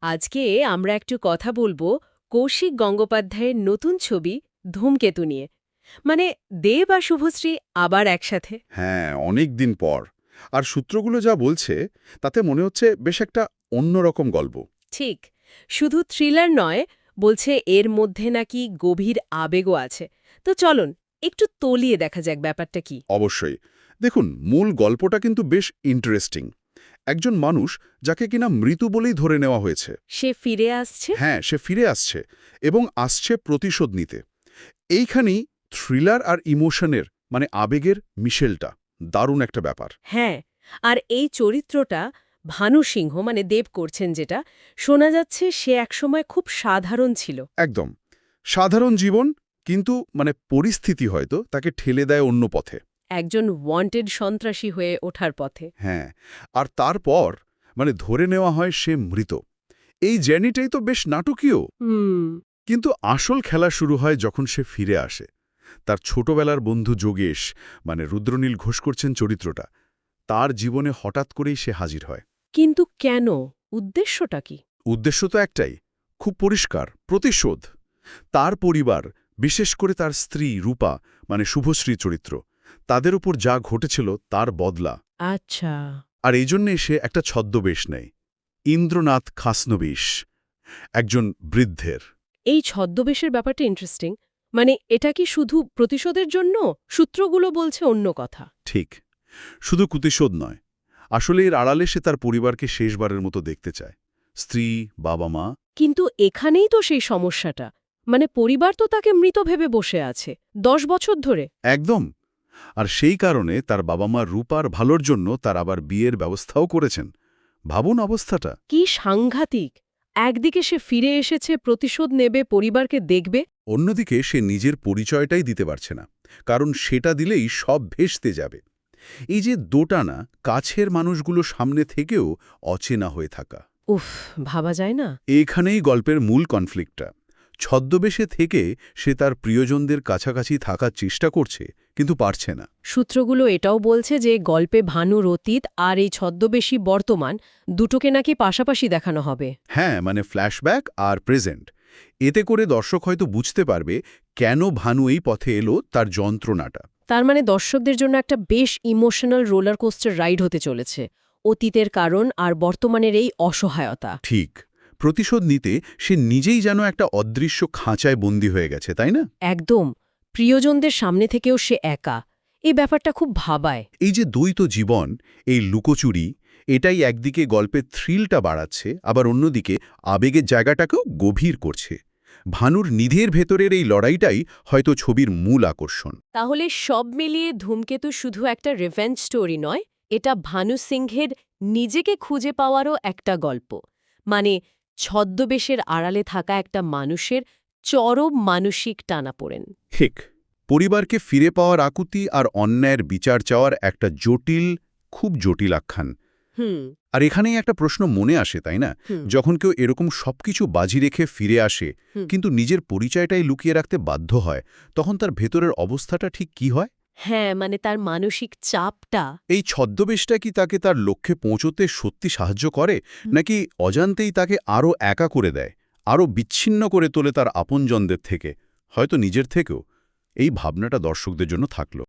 আজকে আমরা একটু কথা বলবো কৌশিক গঙ্গোপাধ্যায়ের নতুন ছবি ধূমকেতু নিয়ে। মানে দেব আর শুভশ্রী আবার একসাথে। হ্যাঁ, অনেক দিন পর। আর সূত্রগুলো যা বলছে তাতে মনে হচ্ছে বেশ একটা অন্যরকম গল্প। ঠিক, শুধু থ্রিলার নয়, বলছে এর মধ্যে নাকি গভীর আবেগও আছে। তো চলুন একটু তলিয়ে দেখা যাক ব্যাপারটা কি। অবশ্যই। দেখুন, মূল গল্পটা কিন্তু বেশ ইন্টারেস্টিং। একজন মানুষ যাকে কিনা মৃত বলেই ধরে নেওয়া হয়েছে। সে ফিরে আসছে। হ্যাঁ, সে ফিরে আসছে এবং আসছে প্রতিশোধ নিতে। এইখানেই থ্রিলার আর ইমোশনের আবেগের মিশেলটা দারুণ একটা ব্যাপার। হ্যাঁ, আর এই চরিত্রটা ভানু সিংহ মানে দেব করছেন যেটা, শোনা যাচ্ছে সে একসময় খুব সাধারণ ছিল। একদম সাধারণ জীবন, কিন্তু পরিস্থিতি হয়তো তাকে ঠেলে দেয় অন্য পথে। একজন ওয়ান্টেড সন্ত্রাসী হয়ে ওঠার পথে। হ্যাঁ, আর তারপর ধরে নেওয়া হয় সে মৃত। এই জার্নিটাই তো বেশ নাটকীয়। হুম। কিন্তু আসল খেলা শুরু হয় যখন সে ফিরে আসে। তার ছোটবেলার বন্ধু যোগেশ, রুদ্রনীল ঘোষ করছেন চরিত্রটা, তার জীবনে হঠাৎ করেই সে হাজির হয়। কিন্তু কেন? উদ্দেশ্যটা কি? উদ্দেশ্য তো একটাই, খুব পরিষ্কার, প্রতিশোধ। তার পরিবার, বিশেষ করে তার স্ত্রী রূপা শুভশ্রী চরিত্র, তাদের উপর যা ঘটেছিল তার বদলা। আচ্ছা। আর এই জন্যে সে একটা ছদ্মবেশ নেয়, ইন্দ্রনাথ খাসনবিশ, একজন বৃদ্ধের। এই ছদ্মবেশের ব্যাপারটা ইন্টারেস্টিং। মানে এটা কি শুধু প্রতিশোধের জন্য? সূত্রগুলো বলছে অন্য কথা। ঠিক, শুধু প্রতিশোধ নয়, আসলে এর আড়ালে সে তার পরিবারকে শেষবারের মতো দেখতে চায়। স্ত্রী, বাবা মা। কিন্তু এখানেই তো সেই সমস্যাটা। মানে পরিবার তো তাকে মৃত ভেবে বসে আছে 10 বছর ধরে। একদম। আর সেই কারণে তার বাবা মা রূপার ভালোর জন্য তার আবার বিয়ের ব্যবস্থাও করেছেন। ভাবুন অবস্থাটা। কি সাংঘাতিক! একদিকে সে ফিরে এসেছে, প্রতিশোধ নেবে, পরিবারকে দেখবে। অন্যদিকে সে নিজের পরিচয়টাই দিতে পারছে না, কারণ সেটা দিলেই সব ভেস্তে যাবে। এই যে দোটানা, কাছের মানুষগুলো সামনে থেকেও অচেনা হয়ে থাকা, উফ, ভাবা যায় না? এখানেই গল্পের মূল কনফ্লিক্টটা। ছদ্মবেশে থেকে সে তার প্রিয়জনদের কাছাকাছি থাকার চেষ্টা করছে, কিন্তু পারছে না। সূত্রগুলো এটাও বলছে যে গল্পে ভানুর অতীত আর এই ছদ্মবেশী বর্তমান দুটোকে নাকি পাশাপাশি দেখানো হবে। হ্যাঁ, ফ্ল্যাশব্যাক আর প্রেজেন্ট। এতে করে দর্শক হয়তো বুঝতে পারবে কেন ভানু এই পথে এলো, তার যন্ত্রণাটা। তার মানে দর্শকদের জন্য একটা বেশ ইমোশনাল রোলার কোস্টার রাইড হতে চলেছে। অতীতের কারণ আর বর্তমানের এই অসহায়তা। ঠিক, প্রতিশোধ নিতে সে নিজেই যেন একটা অদৃশ্য খাঁচায় বন্দী হয়ে গেছে, তাই না? একদম। প্রিয়জনদের সামনে থেকেও সে একা। এই ব্যাপারটা খুব ভাবায়। এই যে দ্বৈত জীবন, এই লুকোচুরি, এটাই একদিকে গল্পের থ্রিলটা বাড়াচ্ছে, আবার অন্যদিকে আবেগের জায়গাটাকেও গভীর করছে। ভানুর নিধের ভেতরের এই লড়াইটাই হয়তো ছবির মূল আকর্ষণ। তাহলে সব মিলিয়ে ধূমকেতু শুধু একটা রিভেঞ্জ স্টোরি নয়, এটা ভানু সিংহের নিজেকে খুঁজে পাওয়ারও একটা গল্প। মানে ছদ্মবেশের আড়ালে থাকা একটা মানুষের চরম মানসিক টানাপোড়েন। ঠিক, পরিবারকে ফিরে পাওয়ার আকুতি আর অন্যায়ের বিচার চাওয়ার একটা জটিল, খুব জটিল আখ্যান। হুম। আর এখানেই একটা প্রশ্ন মনে আসে, তাই না? হুম। যখন কেউ এরকম সবকিছু বাজি রেখে ফিরে আসে, হুম। কিন্তু নিজের পরিচয়টাই লুকিয়ে রাখতে বাধ্য হয়, তখন তার ভেতরের অবস্থাটা ঠিক কি হয়? হ্যাঁ, মানে তার মানসিক চাপটা। এই ছদ্মবেশটা কি তাকে তার লক্ষ্যে পৌঁছতে সত্যি সাহায্য করে, নাকি অজান্তেই তাকে আরও একা করে দেয়, আরও বিচ্ছিন্ন করে তোলে তার আপনজনদের থেকে, হয়তো নিজের থেকেও? এই ভাবনাটা দর্শকদের জন্য থাকলো।